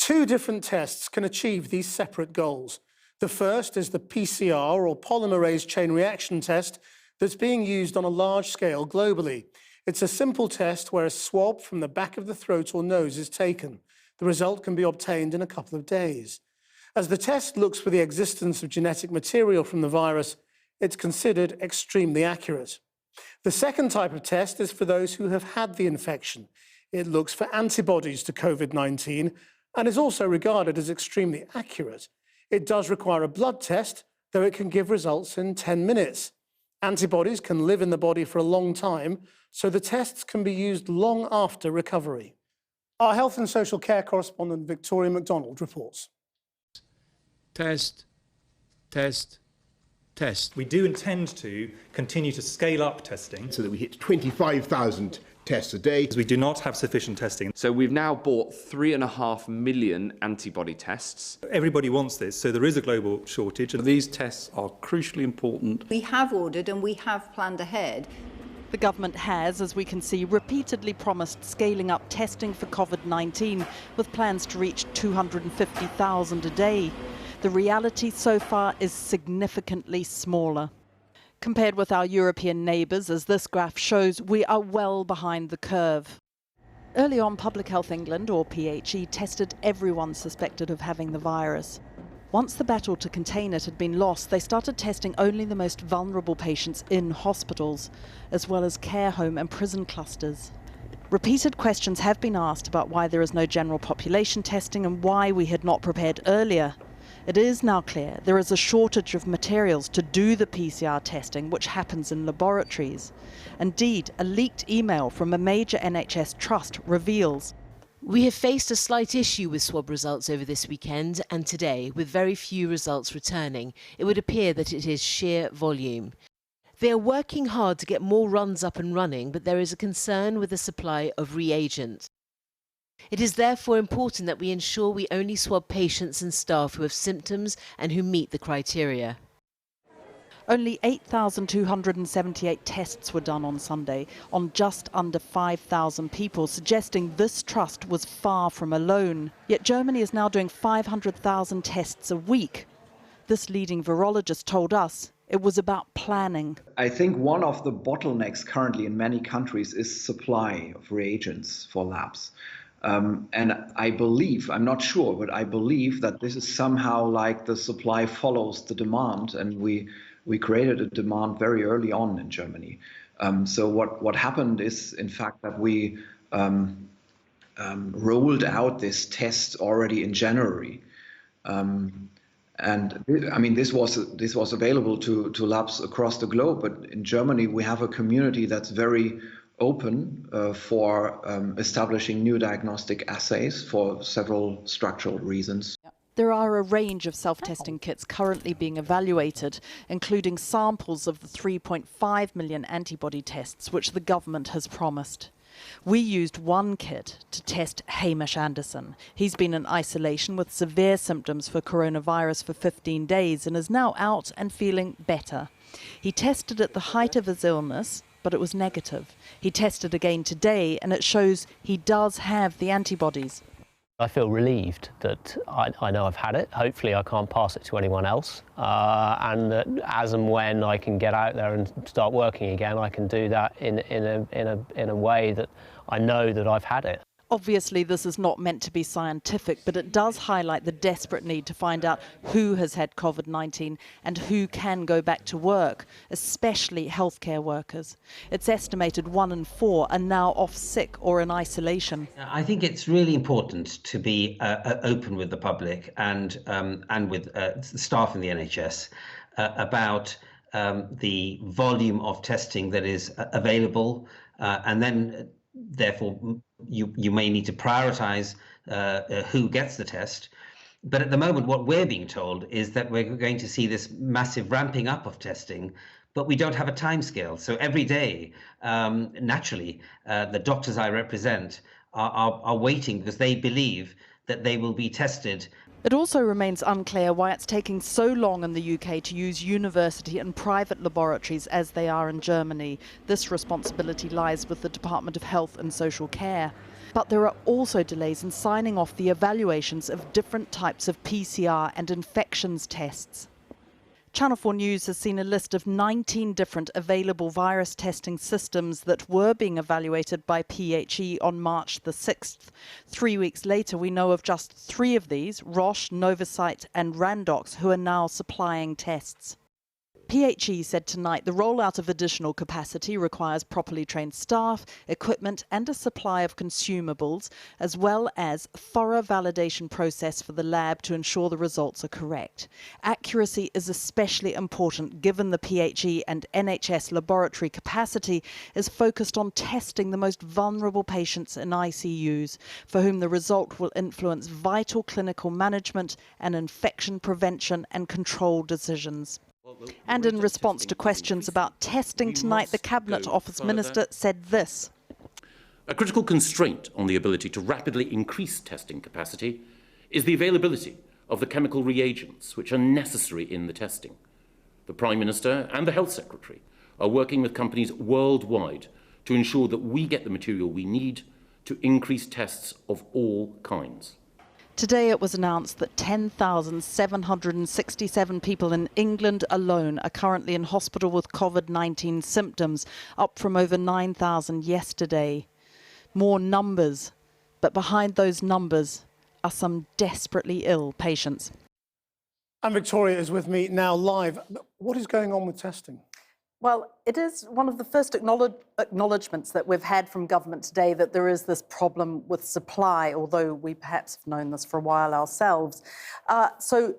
Two different tests can achieve these separate goals. The first is the PCR, or polymerase chain reaction test, that's being used on a large scale globally. It's a simple test where a swab from the back of the throat or nose is taken. The result can be obtained in a couple of days. As the test looks for the existence of genetic material from the virus, it's considered extremely accurate. The second type of test is for those who have had the infection. It looks for antibodies to COVID-19 and is also regarded as extremely accurate. It does require a blood test, though it can give results in 10 minutes. Antibodies can live in the body for a long time, so the tests can be used long after recovery. Our health and social care correspondent Victoria MacDonald reports. Test, test, test. We do intend to continue to scale up testing so that we hit 25,000 tests a day. We do not have sufficient testing. So we've now bought 3.5 million antibody tests. Everybody wants this, so there is a global shortage. These tests are crucially important. We have ordered and we have planned ahead. The government has, as we can see, repeatedly promised scaling up testing for COVID-19, with plans to reach 250,000 a day. The reality so far is significantly smaller. Compared with our European neighbours, as this graph shows, we are well behind the curve. Early on, Public Health England, or PHE, tested everyone suspected of having the virus. Once the battle to contain it had been lost, they started testing only the most vulnerable patients in hospitals, as well as care home and prison clusters. Repeated questions have been asked about why there is no general population testing and why we had not prepared earlier. It is now clear there is a shortage of materials to do the PCR testing, which happens in laboratories. Indeed, a leaked email from a major NHS trust reveals: "We have faced a slight issue with swab results over this weekend and today, with very few results returning. It would appear that it is sheer volume. They are working hard to get more runs up and running, but there is a concern with the supply of reagents. It is therefore important that we ensure we only swab patients and staff who have symptoms and who meet the criteria." Only 8,278 tests were done on Sunday on just under 5,000 people, suggesting this trust was far from alone. Yet Germany is now doing 500,000 tests a week. This leading virologist told us it was about planning. I think one of the bottlenecks currently in many countries is supply of reagents for labs. And I believe, I'm not sure, but I believe that this is somehow like the supply follows the demand, and we created a demand very early on in Germany. So what happened is, in fact, that we rolled out this test already in January. And I mean, this was available to labs across the globe, but in Germany we have a community that's very open for establishing new diagnostic assays for several structural reasons. There are a range of self-testing kits currently being evaluated, including samples of the 3.5 million antibody tests which the government has promised. We used one kit to test Hamish Anderson. He's been in isolation with severe symptoms for coronavirus for 15 days and is now out and feeling better. He tested at the height of his illness, but it was negative. He tested again today and it shows he does have the antibodies. I feel relieved that I know I've had it. Hopefully I can't pass it to anyone else, and that as and when I can get out there and start working again, I can do that in a way that I know that I've had it. Obviously, this is not meant to be scientific, but it does highlight the desperate need to find out who has had COVID-19 and who can go back to work, especially healthcare workers. It's estimated 1 in 4 are now off sick or in isolation. I think it's really important to be open with the public and with staff in the NHS about the volume of testing that is available, and then therefore you may need to prioritize who gets the test. But at the moment, what we're being told is that we're going to see this massive ramping up of testing, but we don't have a timescale. So every day, naturally, the doctors I represent are waiting because they believe that they will be tested. It also remains unclear why it's taking so long in the UK to use university and private laboratories as they are in Germany. This responsibility lies with the Department of Health and Social Care. But there are also delays in signing off the evaluations of different types of PCR and infections tests. Channel 4 News has seen a list of 19 different available virus testing systems that were being evaluated by PHE on March the 6th. 3 weeks later, we know of just 3 of these, Roche, Novacyt and Randox, who are now supplying tests. PHE said tonight the rollout of additional capacity requires properly trained staff, equipment and a supply of consumables, as well as a thorough validation process for the lab to ensure the results are correct. Accuracy is especially important given the PHE and NHS laboratory capacity is focused on testing the most vulnerable patients in ICUs, for whom the result will influence vital clinical management and infection prevention and control decisions. And in response to questions about testing tonight, the Cabinet Office Minister said this. A critical constraint on the ability to rapidly increase testing capacity is the availability of the chemical reagents which are necessary in the testing. The Prime Minister and the Health Secretary are working with companies worldwide to ensure that we get the material we need to increase tests of all kinds. Today it was announced that 10,767 people in England alone are currently in hospital with COVID-19 symptoms, up from over 9,000 yesterday. More numbers, but behind those numbers are some desperately ill patients. And Victoria is with me now live. What is going on with testing? Well, it is one of the first acknowledgements that we've had from government today that there is this problem with supply, although we perhaps have known this for a while ourselves. So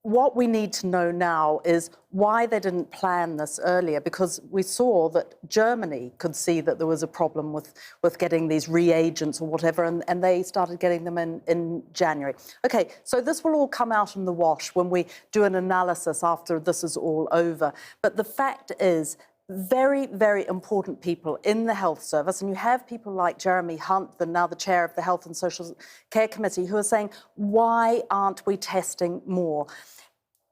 what we need to know now is why they didn't plan this earlier, because we saw that Germany could see that there was a problem with getting these reagents or whatever, and they started getting them in January. Okay, so this will all come out in the wash when we do an analysis after this is all over. But the fact is, very, very important people in the health service, and you have people like Jeremy Hunt, now the chair of the Health and Social Care Committee, who are saying, why aren't we testing more?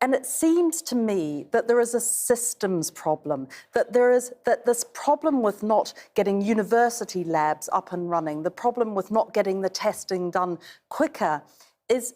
And it seems to me that there is a systems problem, that this problem with not getting university labs up and running, the problem with not getting the testing done quicker, it's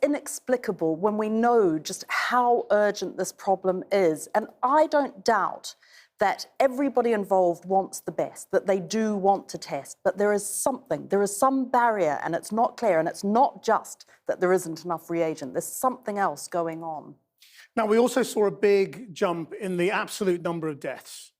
inexplicable when we know just how urgent this problem is. And I don't doubt that everybody involved wants the best, that they do want to test, but there is some barrier, and it's not clear, and it's not just that there isn't enough reagent. There's something else going on. Now, we also saw a big jump in the absolute number of deaths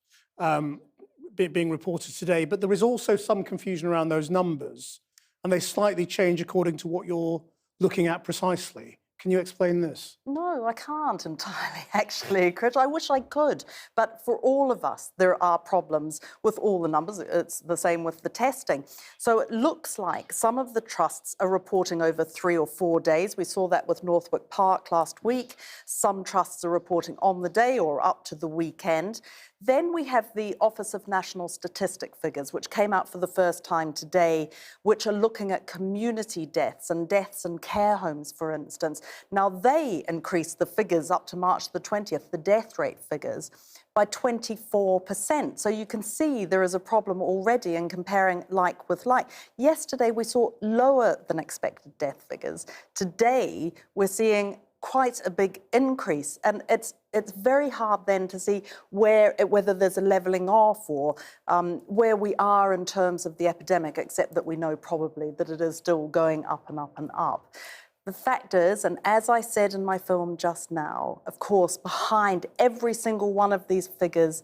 being reported today, but there is also some confusion around those numbers, and they slightly change according to what you're looking at precisely. Can you explain this? No, I can't entirely, actually, Chris. I wish I could. But for all of us, there are problems with all the numbers. It's the same with the testing. So it looks like some of the trusts are reporting over 3 or 4 days. We saw that with Northwick Park last week. Some trusts are reporting on the day or up to the weekend. Then we have the Office of National Statistic figures, which came out for the first time today, which are looking at community deaths and deaths in care homes, for instance. Now, they increased the figures up to March the 20th, the death rate figures, by 24%. So you can see there is a problem already in comparing like with like. Yesterday, we saw lower than expected death figures. Today, we're seeing quite a big increase, and it's very hard then to see whether there's a levelling off or where we are in terms of the epidemic, except that we know probably that it is still going up and up and up. The fact is, and as I said in my film just now, of course, behind every single one of these figures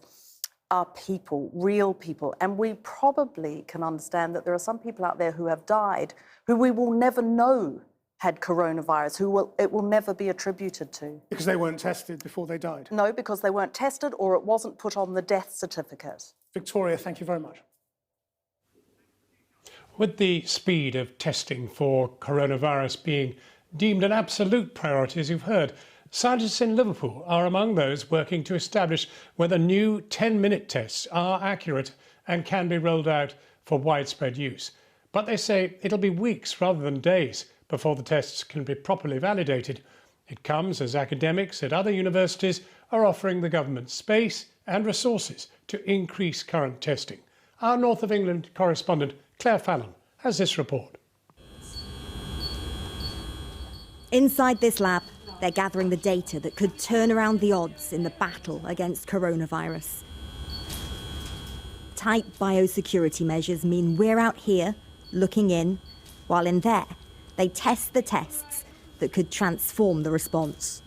are people, real people, and we probably can understand that there are some people out there who have died who we will never know had coronavirus, it will never be attributed to. Because they weren't tested before they died? No, because they weren't tested or it wasn't put on the death certificate. Victoria, thank you very much. With the speed of testing for coronavirus being deemed an absolute priority, as you've heard, scientists in Liverpool are among those working to establish whether new 10-minute tests are accurate and can be rolled out for widespread use. But they say it'll be weeks rather than days before the tests can be properly validated. It comes as academics at other universities are offering the government space and resources to increase current testing. Our North of England correspondent Claire Fallon has this report. Inside this lab, they're gathering the data that could turn around the odds in the battle against coronavirus. Tight biosecurity measures mean we're out here, looking in, while in there, they test the tests that could transform the response.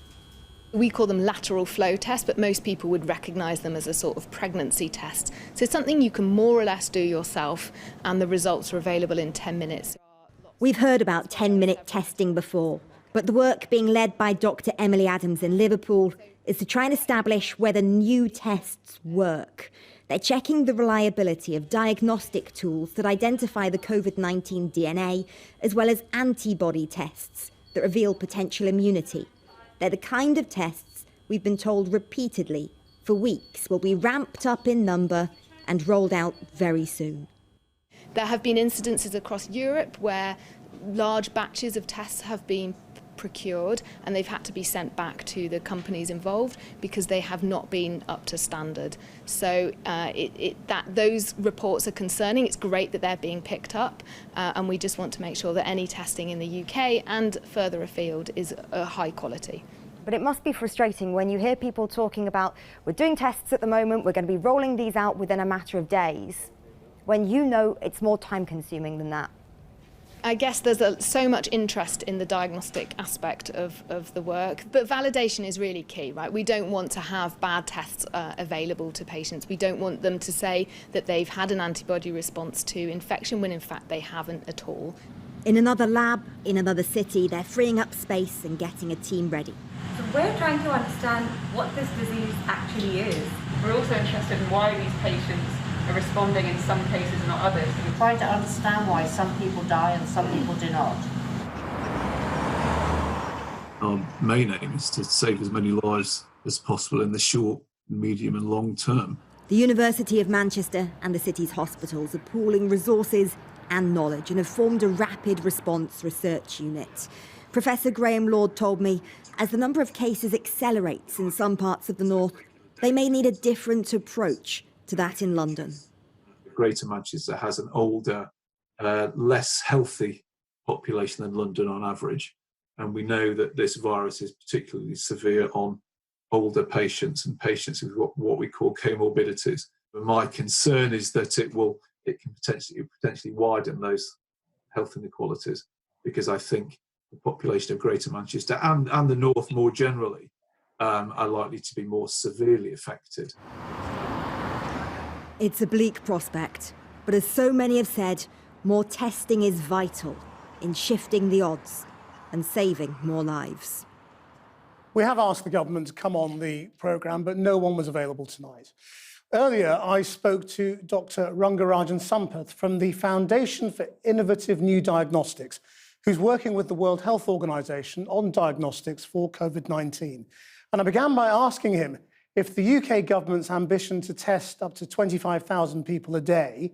We call them lateral flow tests, but most people would recognise them as a sort of pregnancy test. So it's something you can more or less do yourself, and the results are available in 10 minutes. We've heard about 10-minute testing before, but the work being led by Dr. Emily Adams in Liverpool is to try and establish whether new tests work. They're checking the reliability of diagnostic tools that identify the COVID-19 DNA, as well as antibody tests that reveal potential immunity. They're the kind of tests we've been told repeatedly for weeks will be ramped up in number and rolled out very soon. There have been incidences across Europe where large batches of tests have been procured and they've had to be sent back to the companies involved because they have not been up to standard. So those reports are concerning. It's great that they're being picked up, and we just want to make sure that any testing in the UK and further afield is high quality. But it must be frustrating when you hear people talking about, we're doing tests at the moment, we're going to be rolling these out within a matter of days, when you know it's more time consuming than that. I guess there's so much interest in the diagnostic aspect of the work, but validation is really key, right? We don't want to have bad tests available to patients. We don't want them to say that they've had an antibody response to infection when in fact they haven't at all. In another lab, in another city, they're freeing up space and getting a team ready. So we're trying to understand what this disease actually is. We're also interested in why these patients are responding in some cases and not others. We're trying to understand why some people die and some people do not. Our main aim is to save as many lives as possible in the short, medium and long term. The University of Manchester and the city's hospitals are pooling resources and knowledge and have formed a rapid response research unit. Professor Graham Lord told me, as the number of cases accelerates in some parts of the north, they may need a different approach to that in London. Greater Manchester has an older, less healthy population than London on average. And we know that this virus is particularly severe on older patients and patients with what we call comorbidities. But my concern is that it can potentially widen those health inequalities, because I think the population of Greater Manchester and the north more generally are likely to be more severely affected. It's a bleak prospect, but as so many have said, more testing is vital in shifting the odds and saving more lives. We have asked the government to come on the programme, but no one was available tonight. Earlier, I spoke to Dr. Rangarajan Sampath from the Foundation for Innovative New Diagnostics, who's working with the World Health Organization on diagnostics for COVID-19. And I began by asking him if the UK government's ambition to test up to 25,000 people a day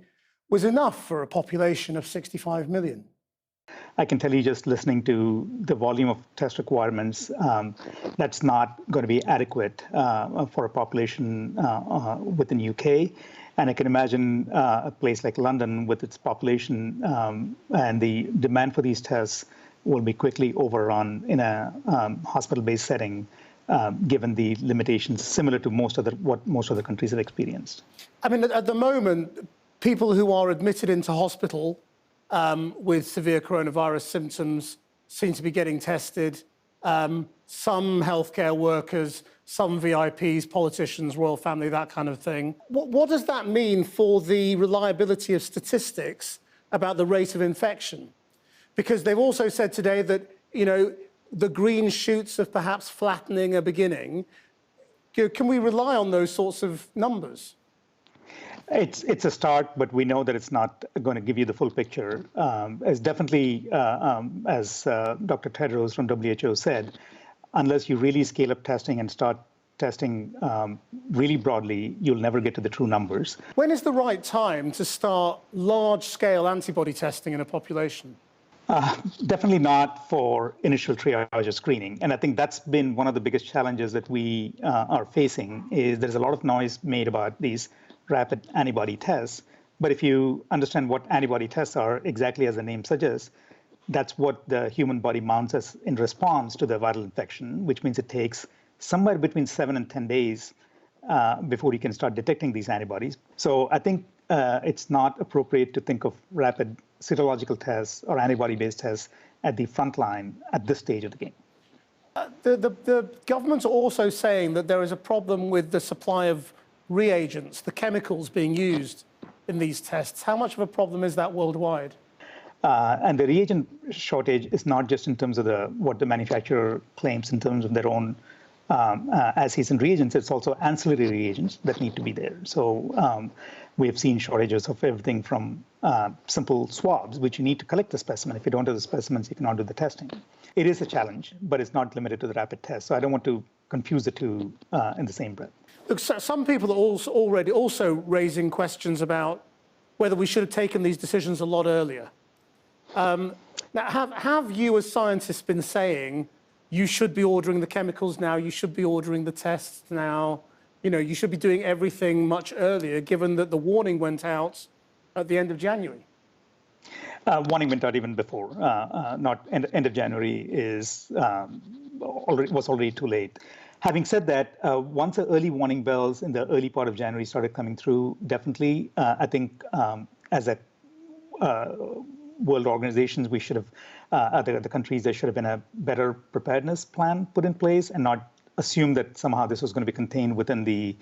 was enough for a population of 65 million. I can tell you, just listening to the volume of test requirements, that's not going to be adequate for a population within the UK. And I can imagine a place like London with its population and the demand for these tests will be quickly overrun in a hospital-based setting, given the limitations similar to what most other countries have experienced. I mean, at the moment, people who are admitted into hospital with severe coronavirus symptoms seem to be getting tested. Some healthcare workers, some VIPs, politicians, royal family, that kind of thing. What does that mean for the reliability of statistics about the rate of infection? Because they've also said today that, the green shoots of perhaps flattening are beginning. Can we rely on those sorts of numbers? It's a start, but we know that it's not going to give you the full picture. As definitely, as Dr. Tedros from WHO said, unless you really scale up testing and start testing really broadly, you'll never get to the true numbers. When is the right time to start large-scale antibody testing in a population? Definitely not for initial triage or screening. And I think that's been one of the biggest challenges that we are facing, is there's a lot of noise made about these rapid antibody tests, But if you understand what antibody tests are, exactly as the name suggests, that's what the human body mounts as in response to the viral infection, which means it takes somewhere between 7 and 10 days before you can start detecting these antibodies. So I think it's not appropriate to think of rapid serological tests or antibody-based tests at the front line at this stage of the game. The government's also saying that there is a problem with the supply of reagents, the chemicals being used in these tests. How much of a problem is that worldwide? And the reagent shortage is not just in terms of what the manufacturer claims in terms of their own as-is reagents, it's also ancillary reagents that need to be there. So we have seen shortages of everything from simple swabs, which you need to collect the specimen. If you don't have the specimens, you cannot do the testing. It is a challenge, but it's not limited to the rapid test. So I don't want to confuse the two in the same breath. Look, some people are already raising questions about whether we should have taken these decisions a lot earlier. Now, have you as scientists been saying you should be ordering the chemicals now, you should be ordering the tests now, you should be doing everything much earlier, given that the warning went out at the end of January? Warning went out even before. Not end of January was already too late. Having said that, once the early warning bells in the early part of January started coming through, definitely, I think as a world organizations, we should have, the countries, there should have been a better preparedness plan put in place and not assume that somehow this was going to be contained within the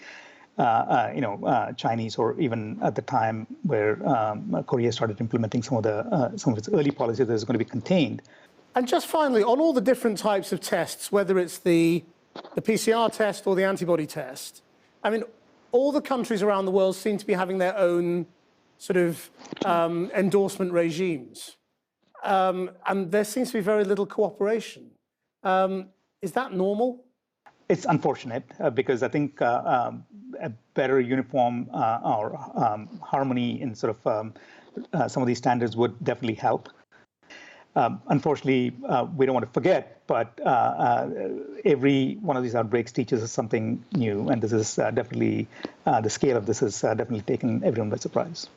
Chinese, or even at the time where Korea started implementing some of its early policies, that was going to be contained. And just finally, on all the different types of tests, whether it's the PCR test or the antibody test, I mean, all the countries around the world seem to be having their own sort of endorsement regimes. And there seems to be very little cooperation. Is that normal? It's unfortunate because I think a better uniform or harmony in sort of some of these standards would definitely help. Unfortunately, we don't want to forget, but every one of these outbreaks teaches us something new, and this is definitely, the scale of this has definitely taken everyone by surprise.